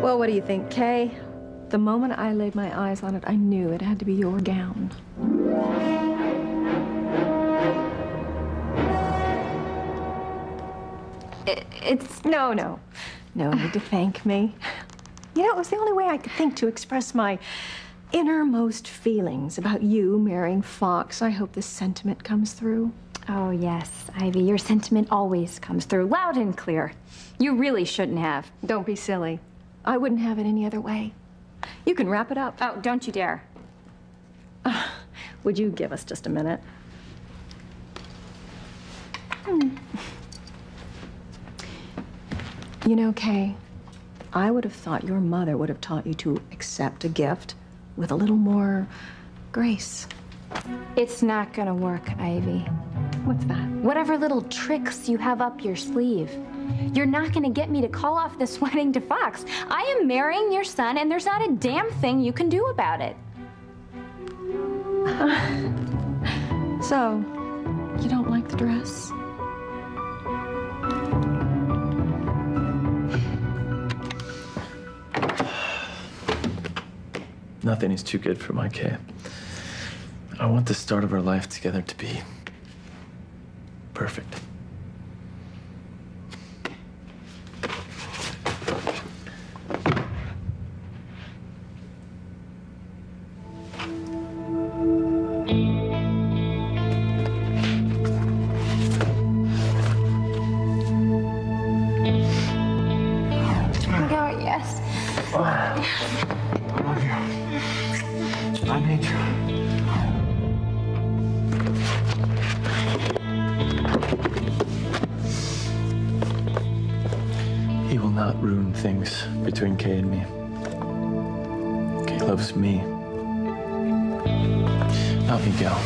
Well, what do you think, Kay? The moment I laid my eyes on it, I knew it had to be your gown. No need to thank me. You know, it was the only way I could think to express my innermost feelings about you marrying Fox. I hope this sentiment comes through. Oh, yes, Ivy, your sentiment always comes through loud and clear. You really shouldn't have. Don't be silly. I wouldn't have it any other way. You can wrap it up. Oh, don't you dare. Would you give us just a minute? You know, Kay, I would have thought your mother would have taught you to accept a gift with a little more grace. It's not gonna work, Ivy. What's that? Whatever little tricks you have up your sleeve, you're not gonna get me to call off this wedding to Fox. I am marrying your son, and there's not a damn thing you can do about it. So, you don't like the dress? Nothing is too good for my Kay. I want the start of our life together to be perfect. I need you. He will not ruin things between Kay and me. Kay loves me, not Miguel.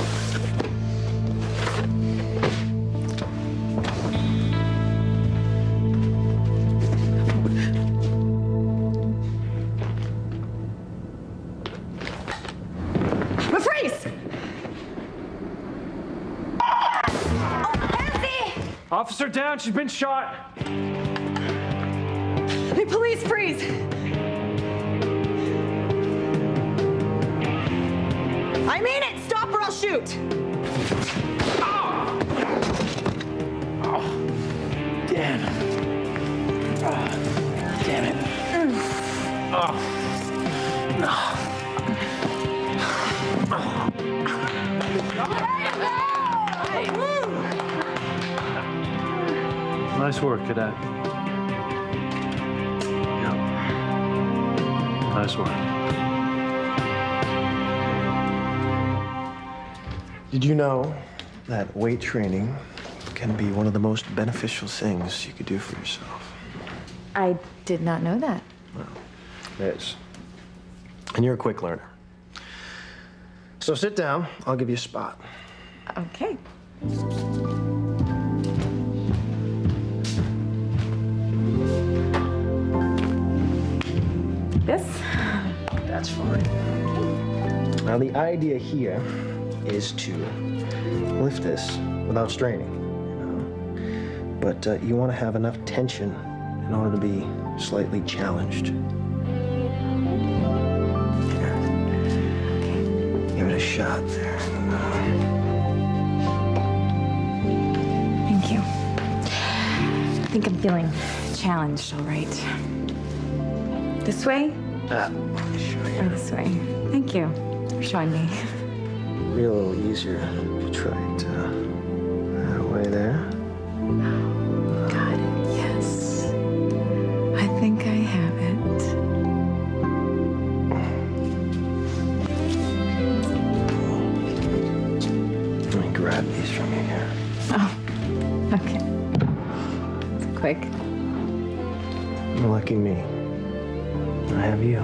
Officer down, she's been shot. Hey, police, freeze! I mean it! Stop or I'll shoot! Oh! Oh. Damn. Oh. Damn it. Oh. Nice work, Cadet. Yep. Nice work. Did you know that weight training can be one of the most beneficial things you could do for yourself? I did not know that. Well, it is. And you're a quick learner. So sit down, I'll give you a spot. Okay. This? That's fine. Now, the idea here is to lift this without straining, you know? But you want to have enough tension in order to be slightly challenged. Here. Give it a shot there. Thank you. I think I'm feeling challenged, all right. This way? Let me show Or you. this way? Thank you for showing me. Be a little easier if you try it that way there. God, yes. I think I have it. Let me grab these from you here. Oh, okay. It's quick. Lucky me. I have you.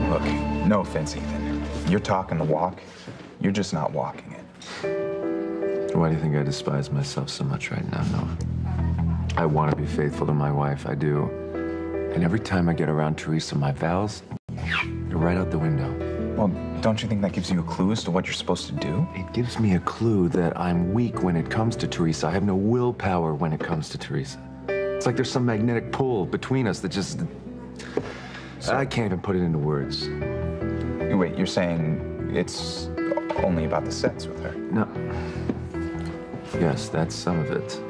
Look, no offense, Ethan. You're talking the walk. You're just not walking it. Why do you think I despise myself so much right now, Noah? I want to be faithful to my wife, I do. And every time I get around Teresa, my vows, they're right out the window. Well, don't you think that gives you a clue as to what you're supposed to do? It gives me a clue that I'm weak when it comes to Teresa. I have no willpower when it comes to Teresa. It's like there's some magnetic pull between us that just... I can't even put it into words. Wait, you're saying it's only about the sex with her? No. Yes, that's some of it.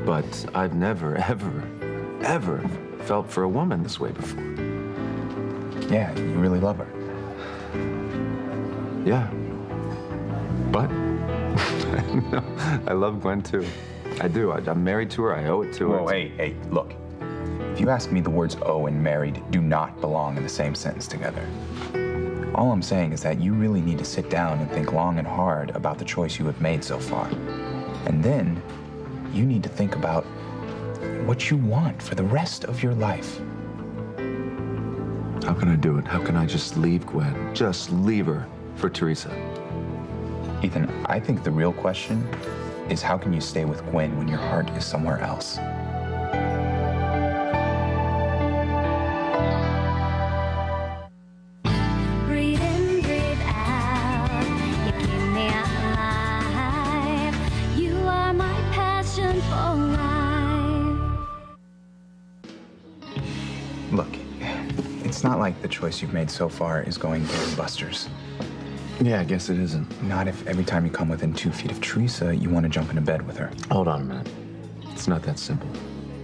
But I've never, ever felt for a woman this way before. Yeah, you really love her. Yeah. But no, I love Gwen too. I do. I'm married to her. I owe it to her. Whoa, hey, look. If you ask me, the words "owe" and "married" do not belong in the same sentence together. All I'm saying is that you really need to sit down and think long and hard about the choice you have made so far. And then you need to think about what you want for the rest of your life. How can I do it? How can I just leave Gwen? Just leave her for Teresa? Ethan, I think the real question is how can you stay with Gwen when your heart is somewhere else? Breathe in, breathe out. You keep me alive. You are my passion for life. Look, it's not like the choice you've made so far is going gangbusters. Yeah, I guess it isn't. Not if every time you come within 2 feet of Teresa, you want to jump into bed with her. Hold on a minute. It's not that simple.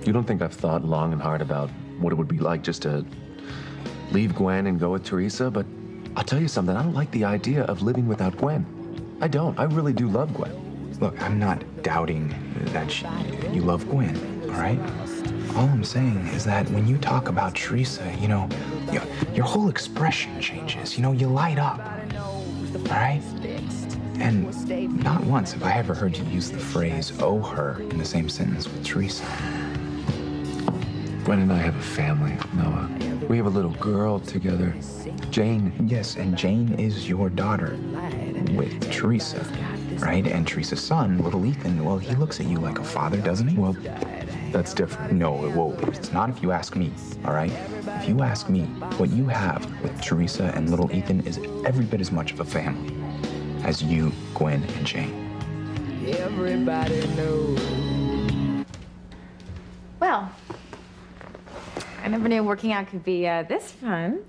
You don't think I've thought long and hard about what it would be like just to leave Gwen and go with Teresa? But I'll tell you something. I don't like the idea of living without Gwen. I don't. I really do love Gwen. Look, I'm not doubting that you love Gwen, all right? All I'm saying is that when you talk about Teresa, you know, your whole expression changes. You know, you light up, all right? And not once have I ever heard you use the phrase "owe her" in the same sentence with Teresa. Gwen and I have a family, Noah. We have a little girl together, Jane. Yes, and Jane is your daughter with Teresa, right? And Teresa's son, little Ethan, well, he looks at you like a father, doesn't he? Well, that's different. No, whoa, it's not if you ask me, all right? If you ask me, what you have with Teresa and little Ethan is every bit as much of a family as you, Gwen, and Jane. Everybody knows. Well, I never knew working out could be this fun.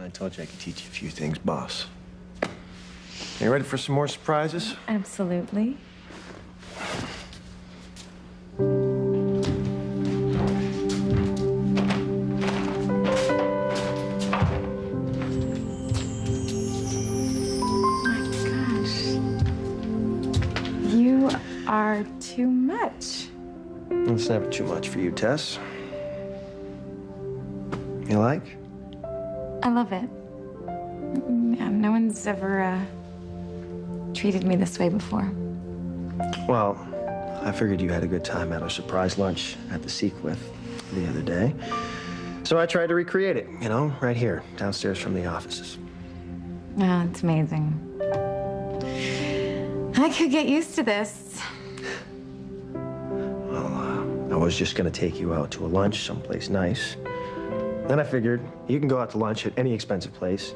I told you I could teach you a few things, boss. You ready for some more surprises? Absolutely. You are too much. It's never too much for you, Tess. You like? I love it. Yeah, no one's ever treated me this way before. Well, I figured you had a good time at our surprise lunch at the Seacliff the other day. So I tried to recreate it, you know, right here, downstairs from the offices. Oh, it's amazing. I could get used to this. I was just gonna take you out to a lunch someplace nice. Then I figured you can go out to lunch at any expensive place,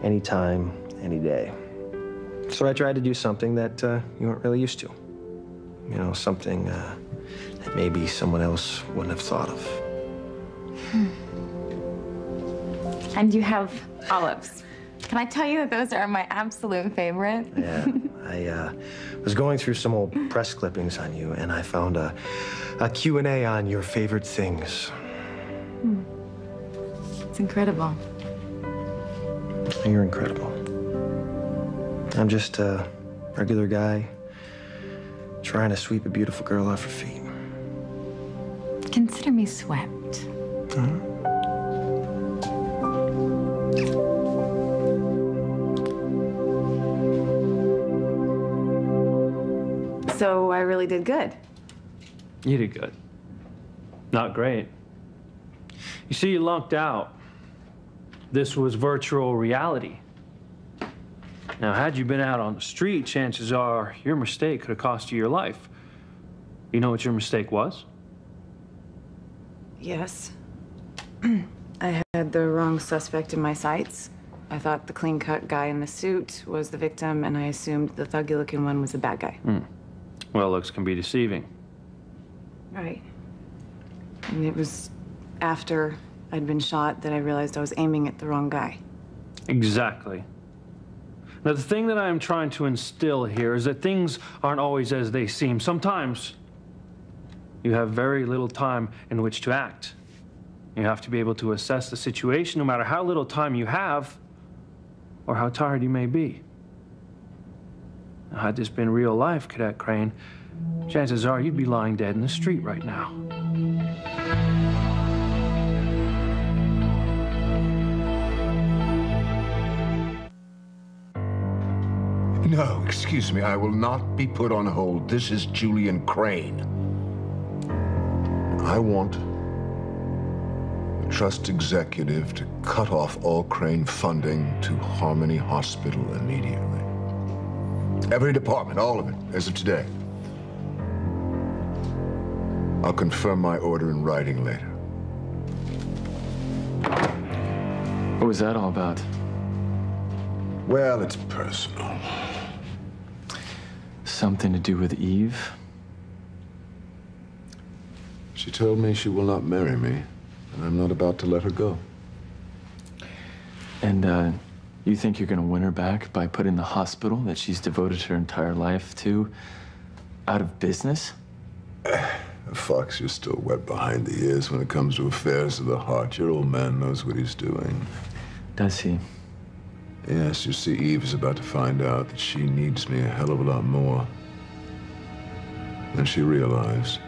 anytime, any day. So I tried to do something that you weren't really used to. You know, something that maybe someone else wouldn't have thought of. And you have olives. Can I tell you that those are my absolute favorite? Yeah, I was going through some old press clippings on you, and I found a Q&A on your favorite things. It's incredible. You're incredible. I'm just a regular guy trying to sweep a beautiful girl off her feet. Consider me swept. So I really did good. You did good. Not great. You see, you lunked out. This was virtual reality. Now, had you been out on the street, chances are your mistake could have cost you your life. You know what your mistake was? Yes. I had the wrong suspect in my sights. I thought the clean-cut guy in the suit was the victim, and I assumed the thuggy-looking one was the bad guy. Well, looks can be deceiving. Right. And it was after I'd been shot that I realized I was aiming at the wrong guy. Exactly. Now, the thing that I am trying to instill here is that things aren't always as they seem. Sometimes you have very little time in which to act. You have to be able to assess the situation no matter how little time you have or how tired you may be. Now, had this been real life, Cadet Crane, chances are you'd be lying dead in the street right now. No, excuse me, I will not be put on hold. This is Julian Crane. I want the trust executive to cut off all Crane funding to Harmony Hospital immediately. Every department, all of it, as of today. I'll confirm my order in writing later. What was that all about? Well, it's personal. Something to do with Eve? She told me she will not marry me, and I'm not about to let her go. And, you think you're gonna win her back by putting the hospital that she's devoted her entire life to out of business? Fox, you're still wet behind the ears when it comes to affairs of the heart. Your old man knows what he's doing. Does he? Yes, you see, Eve is about to find out that she needs me a hell of a lot more than she realized.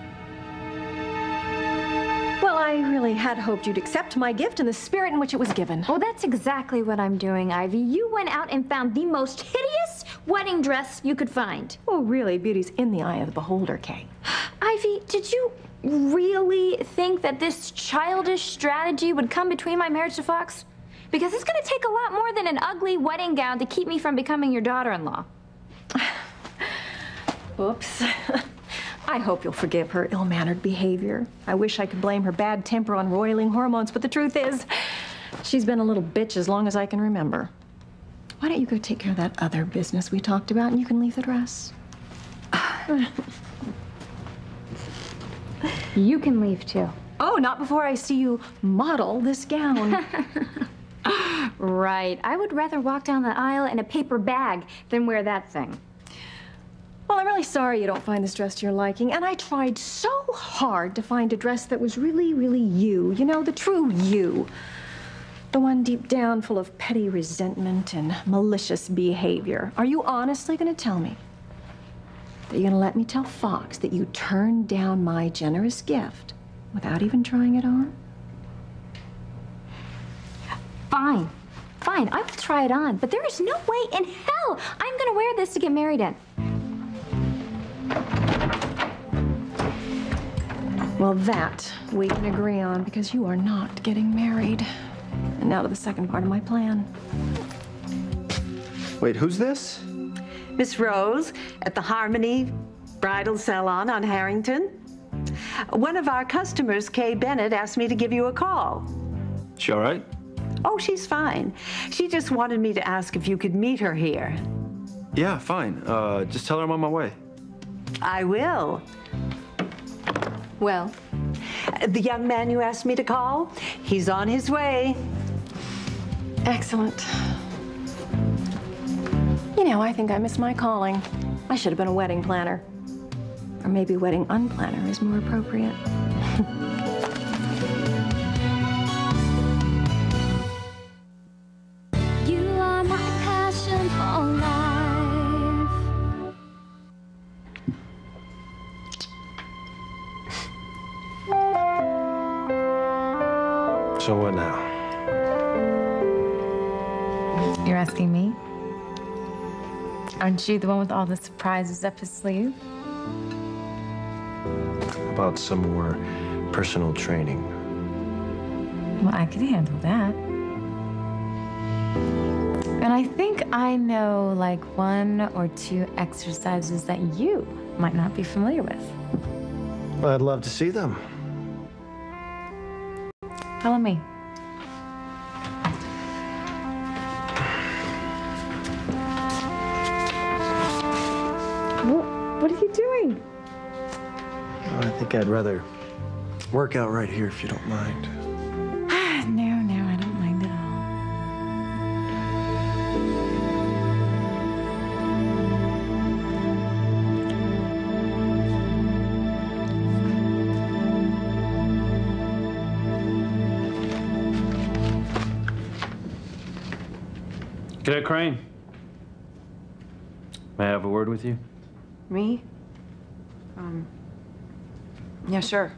Well, I really had hoped you'd accept my gift in the spirit in which it was given. Well, that's exactly what I'm doing, Ivy. You went out and found the most hideous wedding dress you could find. Oh, really? Beauty's in the eye of the beholder, Kay. Ivy, did you really think that this childish strategy would come between my marriage to Fox? Because it's going to take a lot more than an ugly wedding gown to keep me from becoming your daughter-in-law. Oops. I hope you'll forgive her ill-mannered behavior. I wish I could blame her bad temper on roiling hormones, but the truth is, she's been a little bitch as long as I can remember. Why don't you go take care of that other business we talked about, and you can leave the dress. You can leave, too. Oh, not before I see you model this gown. Right. I would rather walk down the aisle in a paper bag than wear that thing. Well, I'm really sorry you don't find this dress to your liking, and I tried so hard to find a dress that was really, really you. You know, the true you. The one deep down full of petty resentment and malicious behavior. Are you honestly going to tell me that you're going to let me tell Fox that you turned down my generous gift without even trying it on? Fine. Fine, I will try it on, but there is no way in hell I'm gonna wear this to get married in. Well, that we can agree on, because you are not getting married. And now to the second part of my plan. Wait, who's this? Miss Rose at the Harmony Bridal Salon on Harrington. One of our customers, Kay Bennett, asked me to give you a call. She all right? Oh, she's fine. She just wanted me to ask if you could meet her here. Yeah, fine. Just tell her I'm on my way. I will. Well? The young man you asked me to call, he's on his way. Excellent. You know, I think I missed my calling. I should have been a wedding planner. Or maybe wedding unplanner is more appropriate. You are my passion for life. So what now? You're asking me? Aren't you the one with all the surprises up his sleeve? About some more personal training. Well, I could handle that. And I think I know like 1 or 2 exercises that you might not be familiar with. Well, I'd love to see them. Follow me. What are you doing? I think I'd rather work out right here if you don't mind. No, I don't mind at all. Cadet Crane. May I have a word with you? Me? Yeah, sure.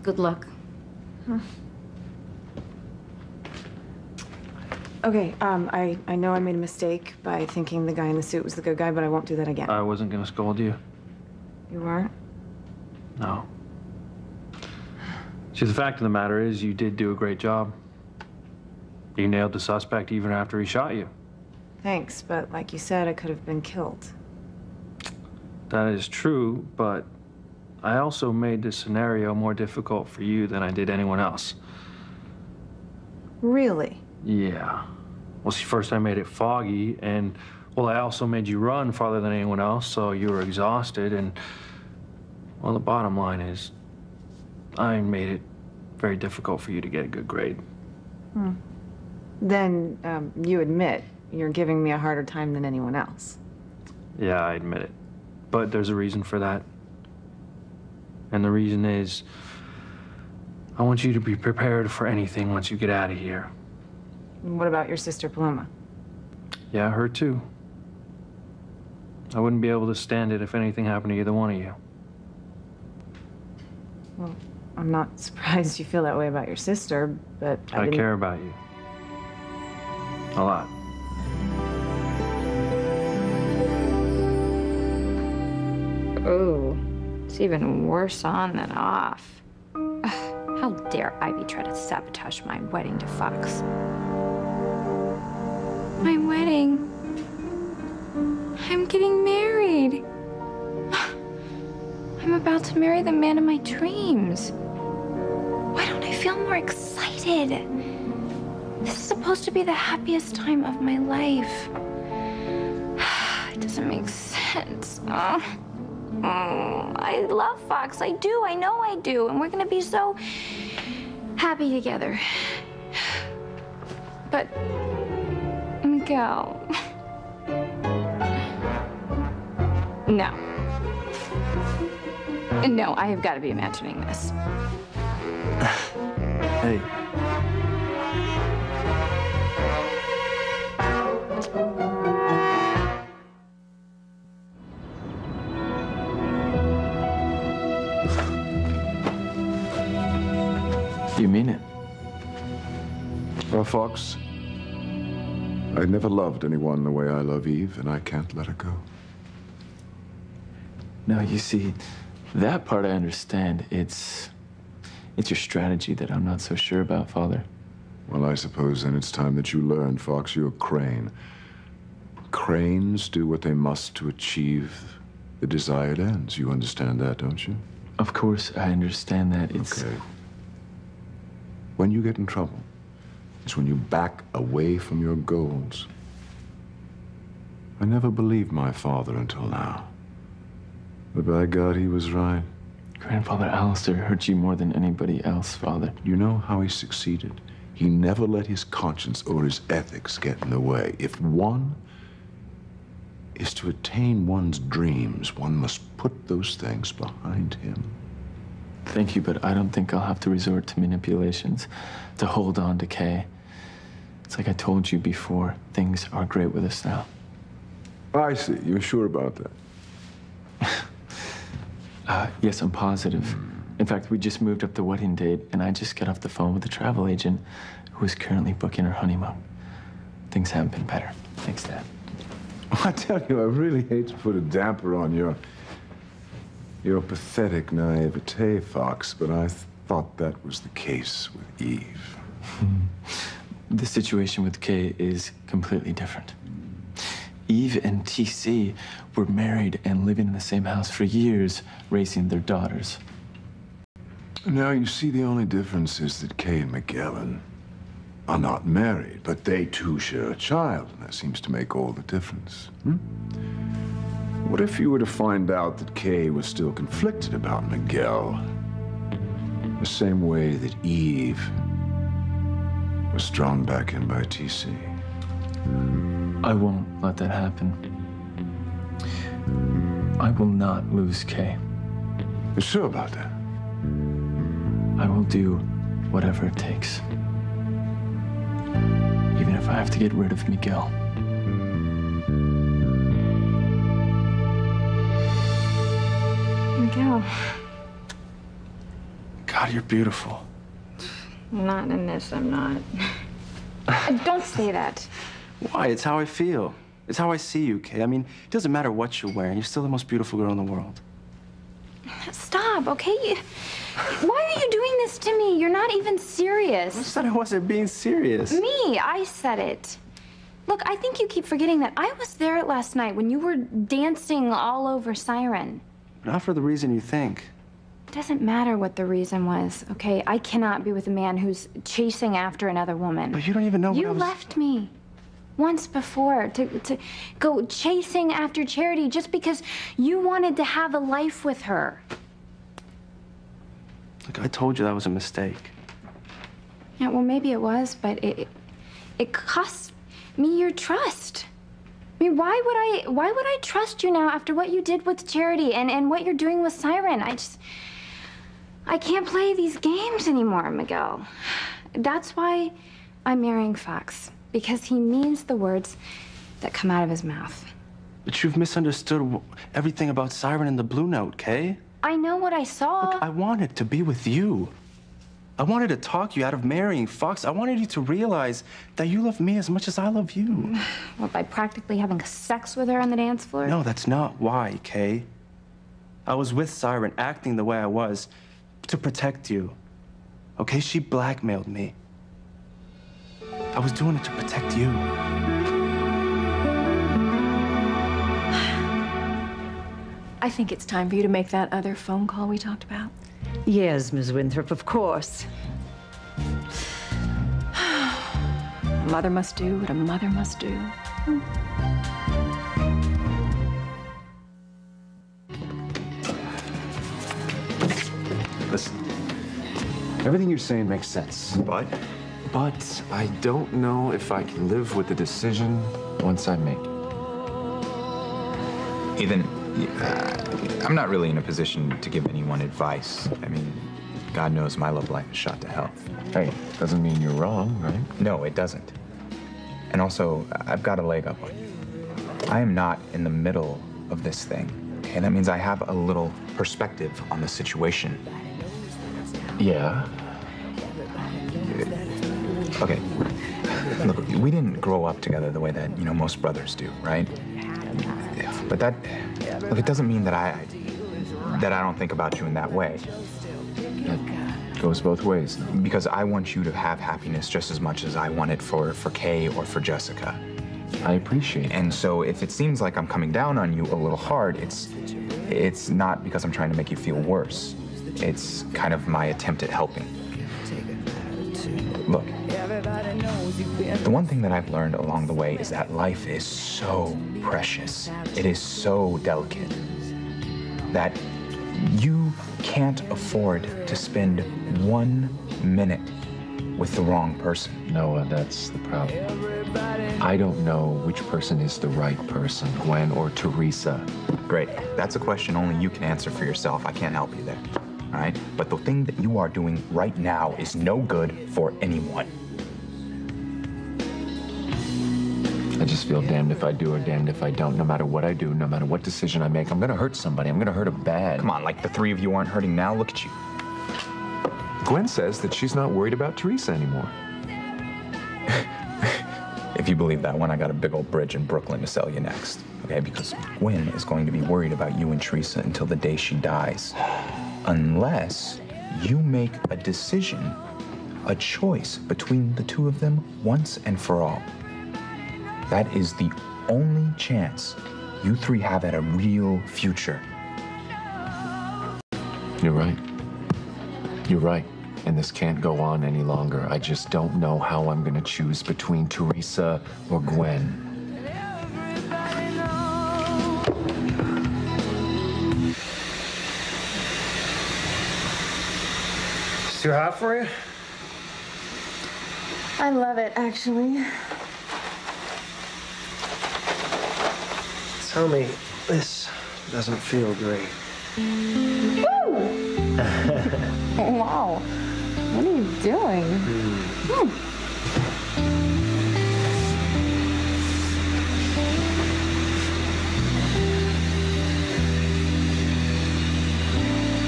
Good luck. Okay, I know I made a mistake by thinking the guy in the suit was the good guy, but I won't do that again. I wasn't gonna scold you. You weren't? No. See, the fact of the matter is, you did do a great job. You nailed the suspect even after he shot you. Thanks, but like you said, I could have been killed. That is true, but I also made this scenario more difficult for you than I did anyone else. Really? Yeah. Well, see, first I made it foggy, and, well, I also made you run farther than anyone else, so you were exhausted, and, well, the bottom line is, I made it very difficult for you to get a good grade. Then you admit you're giving me a harder time than anyone else. Yeah, I admit it. But there's a reason for that. And the reason is, I want you to be prepared for anything once you get out of here. What about your sister Paloma? Yeah, her too. I wouldn't be able to stand it if anything happened to either one of you. Well, I'm not surprised you feel that way about your sister, but I care about you. A lot. Oh, it's even worse on than off. Ugh, how dare Ivy try to sabotage my wedding to Fox? My wedding. I'm getting married. I'm about to marry the man of my dreams. Why don't I feel more excited? This is supposed to be the happiest time of my life. It doesn't make sense. I love Fox. I do. I know I do. And we're going to be so happy together. But, Miguel. No. No, I have got to be imagining this. Hey. You mean it? Well, Fox, I never loved anyone the way I love Eve, and I can't let her go. No, you see, that part I understand. It's your strategy that I'm not so sure about, Father. Well, I suppose then it's time that you learn, Fox. You're a crane. Cranes do what they must to achieve the desired ends. You understand that, don't you? Of course, I understand that. It's... Okay. When you get in trouble, it's when you back away from your goals. I never believed my father until now. But by God, he was right. Grandfather Alistair hurt you more than anybody else, Father. You know how he succeeded? He never let his conscience or his ethics get in the way. If one is to attain one's dreams, one must put those things behind him. Thank you, but I don't think I'll have to resort to manipulations to hold on to Kay. It's like I told you before, things are great with us now. I see. You're sure about that? Yes, I'm positive. In fact, we just moved up the wedding date, and I just got off the phone with the travel agent who is currently booking her honeymoon. Things haven't been better. Thanks, Dad. I tell you, I really hate to put a damper on your pathetic naivete, Fox, but I thought that was the case with Eve. The situation with Kay is completely different. Eve and TC were married and living in the same house for years, raising their daughters. Now, you see, the only difference is that Kay and Magellan are not married, but they too share a child, and that seems to make all the difference. What if you were to find out that Kay was still conflicted about Miguel? The same way that Eve was drawn back in by TC. I won't let that happen. I will not lose Kay. You sure about that? I will do whatever it takes. Even if I have to get rid of Miguel. Miguel. God, you're beautiful. Not in this, I'm not. Don't say that. Why? It's how I feel. It's how I see you, Kay. I mean, it doesn't matter what you're wearing. You're still the most beautiful girl in the world. Stop, okay? Why are you doing this to me? You're not even serious. I said I wasn't being serious. Me, I said it. Look, I think you keep forgetting that I was there last night when you were dancing all over Siren. Not for the reason you think. It doesn't matter what the reason was, okay? I cannot be with a man who's chasing after another woman. But you don't even know what You left me once before to go chasing after Charity just because you wanted to have a life with her. Look, I told you that was a mistake. Yeah, well, maybe it was, but it cost me your trust. I mean, why would I trust you now after what you did with Charity and what you're doing with Siren? I can't play these games anymore, Miguel. That's why I'm marrying Fox, because he means the words that come out of his mouth. But you've misunderstood everything about Siren and the Blue Note, Kay. I know what I saw. Look, I wanted to be with you. I wanted to talk you out of marrying Fox. I wanted you to realize that you love me as much as I love you. What, by practically having sex with her on the dance floor? No, that's not why, Kay. I was with Siren, acting the way I was, to protect you. Okay, she blackmailed me. I was doing it to protect you. I think it's time for you to make that other phone call we talked about. Yes, Ms. Winthrop, of course. A mother must do what a mother must do. Listen, everything you're saying makes sense. But I don't know if I can live with the decision once I make it. Ethan, I'm not really in a position to give anyone advice. I mean, God knows my love life is shot to hell. Hey, doesn't mean you're wrong, right? No, it doesn't. And also, I've got a leg up on you. I am not in the middle of this thing. Okay, that means I have a little perspective on the situation. Yeah. Okay. Look, we didn't grow up together the way that, most brothers do, right? But look, it doesn't mean that I don't think about you in that way. It goes both ways. Because I want you to have happiness just as much as I want it for Kay or for Jessica. I appreciate it. And so if it seems like I'm coming down on you a little hard, it's not because I'm trying to make you feel worse. It's kind of my attempt at helping. Look, the one thing that I've learned along the way is that life is so precious. It is so delicate that you can't afford to spend 1 minute with the wrong person. Noah, that's the problem. I don't know which person is the right person, Gwen or Teresa. Great. That's a question only you can answer for yourself. I can't help you there. All right? But the thing that you are doing right now is no good for anyone. I just feel damned if I do or damned if I don't. No matter what I do, no matter what decision I make, I'm gonna hurt somebody. I'm gonna hurt them bad. Come on, like the three of you aren't hurting now? Look at you. Gwen says that she's not worried about Teresa anymore. If you believe that one, I got a big old bridge in Brooklyn to sell you next. Okay? Because Gwen is going to be worried about you and Teresa until the day she dies. Unless you make a decision, a choice between the two of them once and for all. That is the only chance you three have at a real future. You're right. You're right. And this can't go on any longer. I just don't know how I'm gonna choose between Teresa or Gwen. Too hot for you? I love it, actually. Tell me, this doesn't feel great. Wow. What are you doing?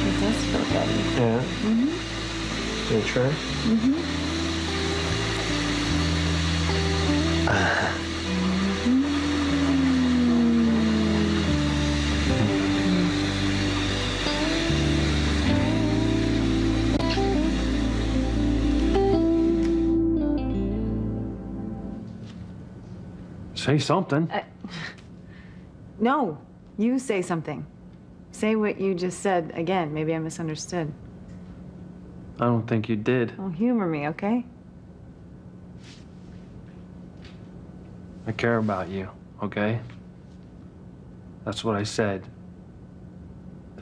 It does feel good. Yeah? Mm-hmm. You try? Mm-hmm. Say something. No, you say something. Say what you just said again. Maybe I misunderstood. I don't think you did. Well, humor me, okay? I care about you, okay? That's what I said.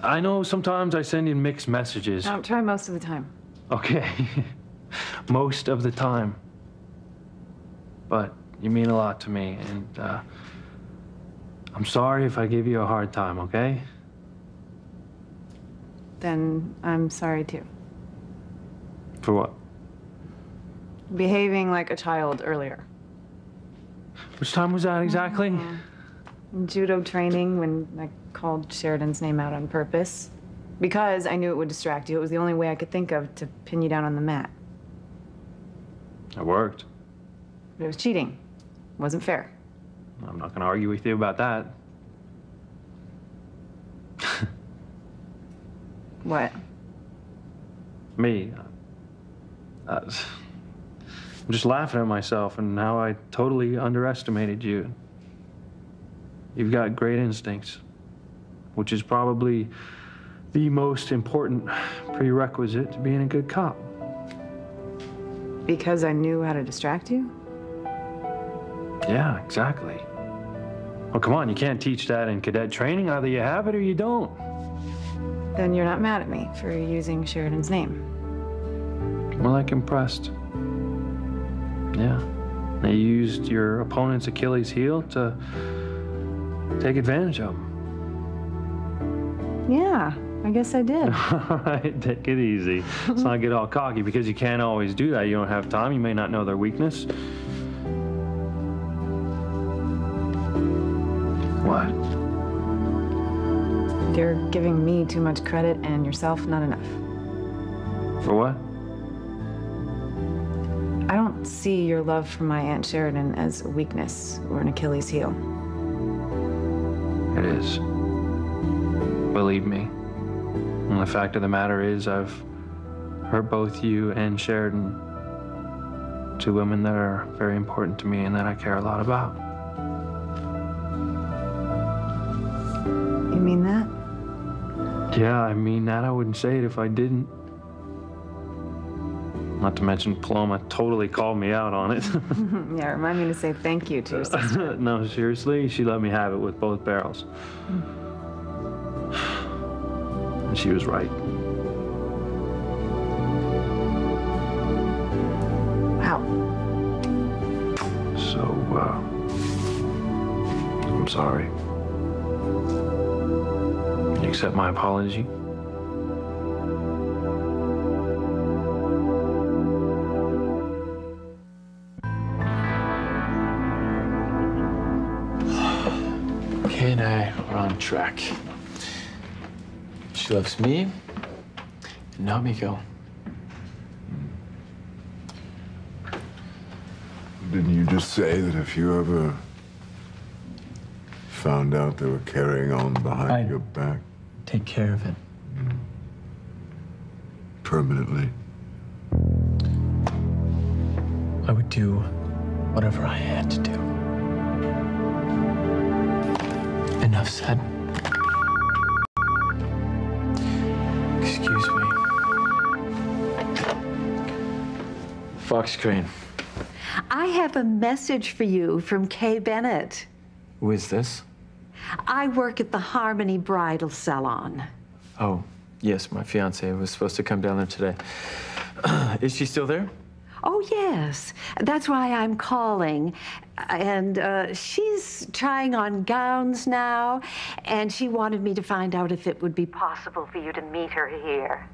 I know sometimes I send you mixed messages. I'll try most of the time. Okay. Most of the time. But you mean a lot to me, and I'm sorry if I give you a hard time, okay? Then I'm sorry too. For what? Behaving like a child earlier. Which time was that exactly? In judo training, when I called Sheridan's name out on purpose. Because I knew it would distract you. It was the only way I could think of to pin you down on the mat. It worked. But it was cheating. It wasn't fair. I'm not gonna argue with you about that. What? Me. I'm just laughing at myself and how I totally underestimated you. You've got great instincts, which is probably the most important prerequisite to being a good cop. Because I knew how to distract you? Yeah, exactly. Well, come on, you can't teach that in cadet training. Either you have it or you don't. Then you're not mad at me for using Sheridan's name. More like impressed. Yeah. They used your opponent's Achilles heel to take advantage of him. Yeah, I guess I did. All right, take it easy. Let's not get all cocky because you can't always do that. You don't have time. You may not know their weakness. What? You're giving me too much credit and yourself not enough. For what? I don't see your love for my Aunt Sheridan as a weakness or an Achilles heel. It is. Believe me. And the fact of the matter is, I've hurt both you and Sheridan, two women that are very important to me and that I care a lot about. You mean that? Yeah, I mean that. I wouldn't say it if I didn't. Not to mention Paloma totally called me out on it. Yeah, remind me to say thank you to your sister. No, seriously, she let me have it with both barrels. And she was right. Wow. So, I'm sorry. You accept my apology? Kay and I are on track. She loves me, and not Miko. Didn't you just say that if you ever found out they were carrying on behind your back? Take care of it. Permanently? I would do whatever I had to do. Enough said. Excuse me. Fox Crane. I have a message for you from Kay Bennett. Who is this? I work at the Harmony Bridal Salon. Oh, yes, my fiance was supposed to come down there today. Is she still there? Oh, yes. That's why I'm calling. And she's trying on gowns now, and she wanted me to find out if it would be possible for you to meet her here.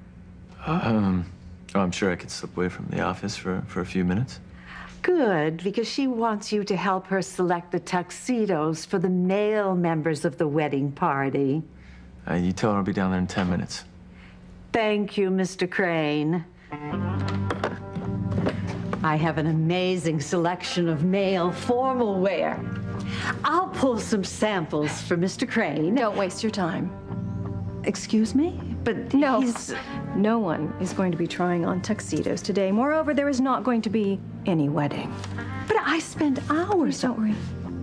I'm sure I could slip away from the office for a few minutes. Good, because she wants you to help her select the tuxedos for the male members of the wedding party. You tell her I'll be down there in 10 minutes. Thank you, Mr. Crane. I have an amazing selection of male formal wear. I'll pull some samples for Mr. Crane. Don't waste your time. Excuse me? But no, no one is going to be trying on tuxedos today. Moreover, there is not going to be any wedding. But I spend hours. Don't worry.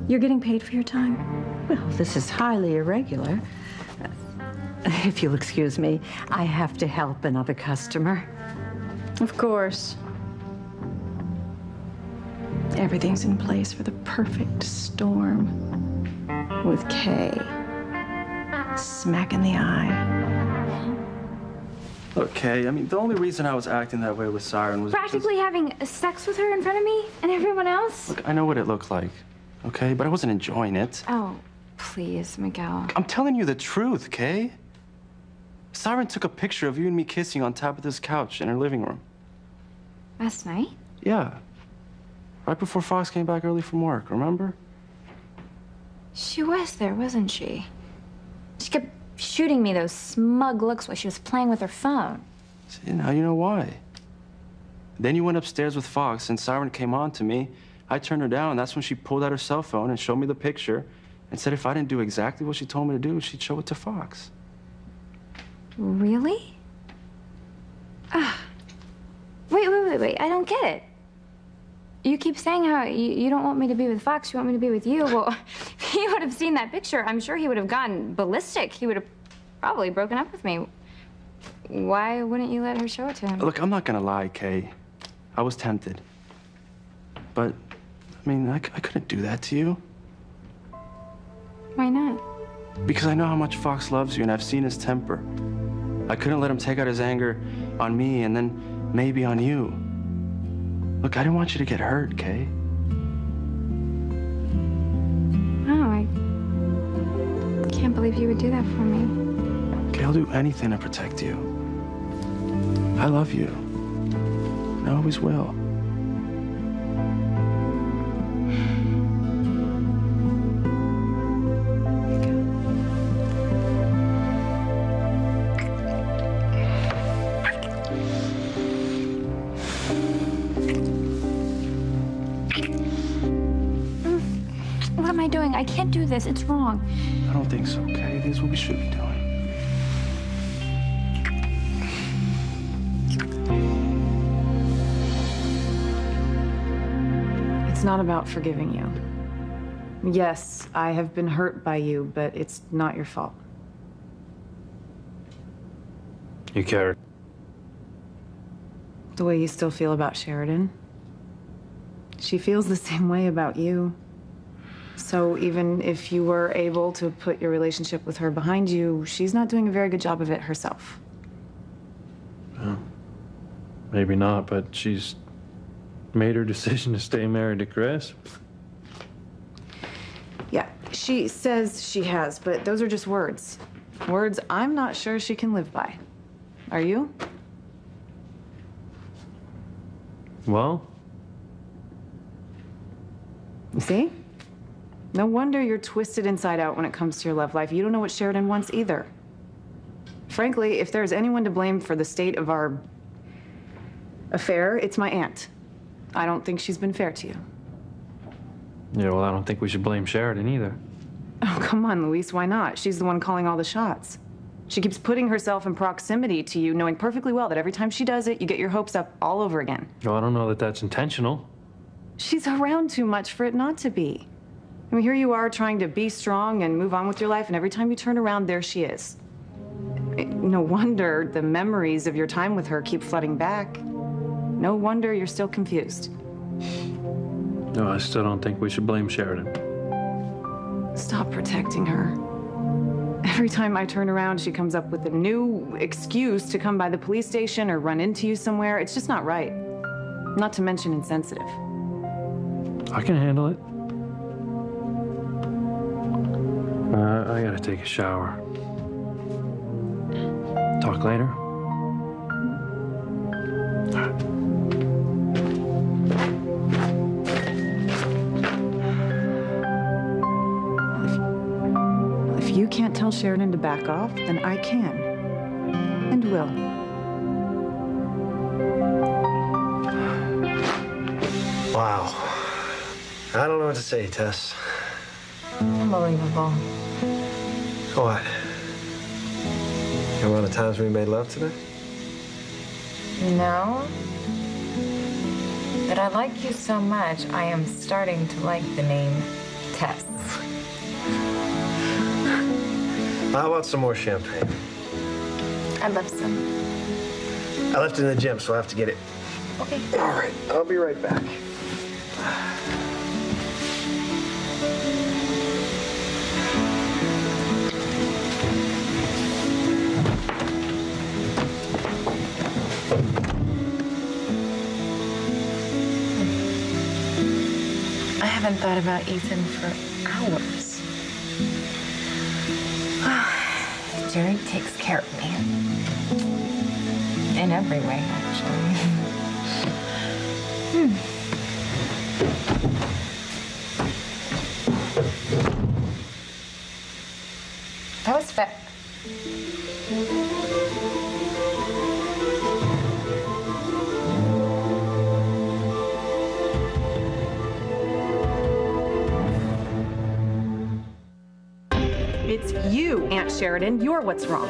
You're getting paid for your time. Well, this is highly irregular. If you'll excuse me, I have to help another customer. Of course. Everything's in place for the perfect storm. With Kay smack in the eye. Okay, I mean, the only reason I was acting that way with Siren was Practically having sex with her in front of me and everyone else? Look, I know what it looked like, okay? But I wasn't enjoying it. Oh, please, Miguel. I'm telling you the truth, Kay. Siren took a picture of you and me kissing on Tabitha's couch in her living room. Last night? Yeah. Right before Fox came back early from work, remember? She was there, wasn't she? She kept shooting me those smug looks while she was playing with her phone. See, now you know why. Then you went upstairs with Fox, and Siren came on to me. I turned her down, and that's when she pulled out her cell phone and showed me the picture and said if I didn't do exactly what she told me to do, she'd show it to Fox. Really? Wait. I don't get it. You keep saying how you don't want me to be with Fox, you want me to be with you. Well, if he would have seen that picture, I'm sure he would have gone ballistic. He would have probably broken up with me. Why wouldn't you let her show it to him? Look, I'm not gonna lie, Kay. I was tempted. But, I mean, I couldn't do that to you. Why not? Because I know how much Fox loves you, and I've seen his temper. I couldn't let him take out his anger on me and then maybe on you. Look, I didn't want you to get hurt, Kay. Oh, I can't believe you would do that for me. Kay, I'll do anything to protect you. I love you. And I always will. What am I doing? I can't do this. It's wrong. I don't think so, Kay. This is what we should be doing. It's not about forgiving you. Yes, I have been hurt by you, but it's not your fault. You care? The way you still feel about Sheridan. She feels the same way about you. So even if you were able to put your relationship with her behind you, she's not doing a very good job of it herself. Well, maybe not, but she's made her decision to stay married to Chris. Yeah, she says she has, but those are just words. Words I'm not sure she can live by. Are you? Well? You see? No wonder you're twisted inside out when it comes to your love life. You don't know what Sheridan wants either. Frankly, if there's anyone to blame for the state of our affair, it's my aunt. I don't think she's been fair to you. Yeah, well, I don't think we should blame Sheridan either. Oh, come on, Luis, why not? She's the one calling all the shots. She keeps putting herself in proximity to you, knowing perfectly well that every time she does it, you get your hopes up all over again. Well, I don't know that that's intentional. She's around too much for it not to be. I mean, here you are trying to be strong and move on with your life, and every time you turn around, there she is. No wonder the memories of your time with her keep flooding back. No wonder you're still confused. No, I still don't think we should blame Sheridan. Stop protecting her. Every time I turn around, she comes up with a new excuse to come by the police station or run into you somewhere. It's just not right. Not to mention insensitive. I can handle it. I gotta take a shower. Talk later. If you can't tell Sheridan to back off, then I can. And will. Wow. I don't know what to say, Tess. Unbelievable. What? Remember all the times we made love today? No. But I like you so much, I am starting to like the name Tess. How about some more champagne? I'd love some. I left it in the gym, so I have to get it. Okay. All right, I'll be right back. I haven't thought about Ethan for hours. Jerry takes care of me. In every way, actually. That was fast. It's you, Aunt Sheridan. You're what's wrong.